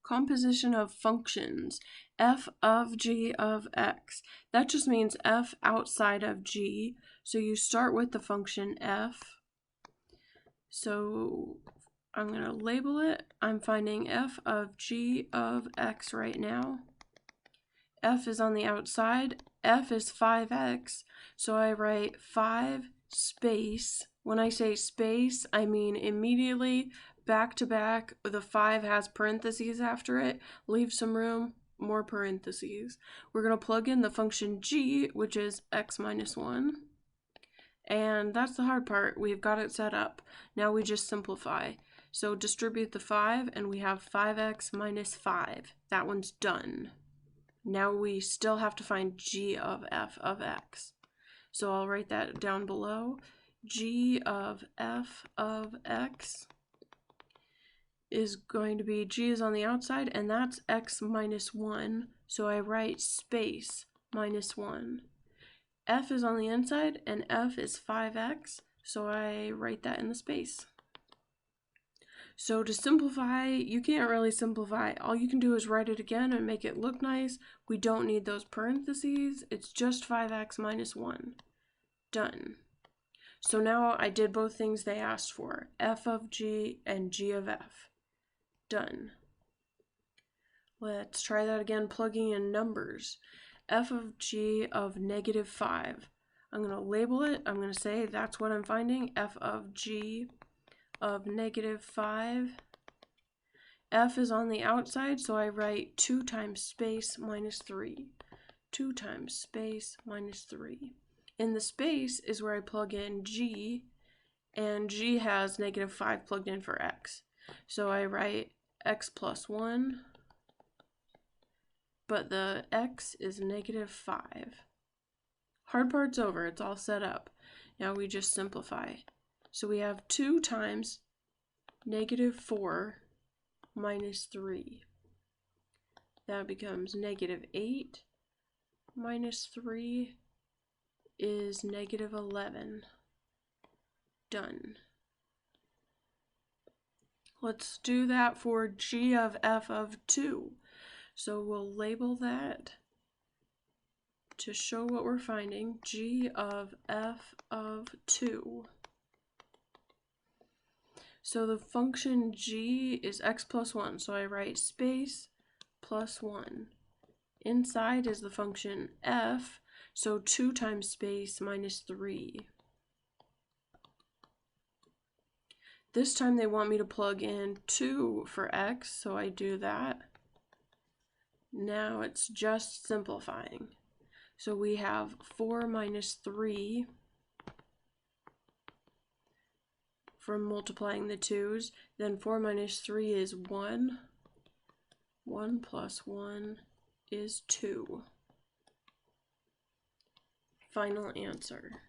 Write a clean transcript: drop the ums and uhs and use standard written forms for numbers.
composition of functions, f of g of x. That just means f outside of g. So you start with the function f. So I'm going to label it. I'm finding f of g of x right now. F is on the outside. F is 5x. So I write 5 space. When I say space, I mean immediately back to back. The 5 has parentheses after it. Leave some room, more parentheses. We're going to plug in the function g, which is x minus 1. And that's the hard part. We've got it set up. Now we just simplify. So distribute the 5, and we have 5x minus 5. That one's done. Now we still have to find g of f of x. So I'll write that down below. G of f of x is going to be, g is on the outside, and that's x minus 1. So I write space minus 1. F is on the inside, and f is 5x. So I write that in the space. So to simplify, you can't really simplify. All you can do is write it again and make it look nice. We don't need those parentheses. It's just 5x minus 1. Done. So now I did both things they asked for, f of g and g of f. Done. Let's try that again, plugging in numbers. F of g of negative 5. I'm going to label it. I'm going to say that's what I'm finding, f of g of negative 5. F is on the outside, so I write 2 times space minus 3. 2 times space minus 3. In the space is where I plug in g, and g has negative 5 plugged in for x. So I write x plus 1, but the x is negative 5. Hard part's over, it's all set up. Now we just simplify. So we have 2 times negative 4 minus 3. That becomes negative 8 minus 3 is negative 11. Done. Let's do that for g of f of 2. So we'll label that to show what we're finding, g of f of 2. So the function g is x plus 1, so I write space plus 1. Inside is the function f, so 2 times space minus 3. This time they want me to plug in 2 for x, so I do that. Now it's just simplifying. So we have 4 minus 3 from multiplying the 2's. Then 4 minus 3 is 1. 1 plus 1 is 2. Final answer.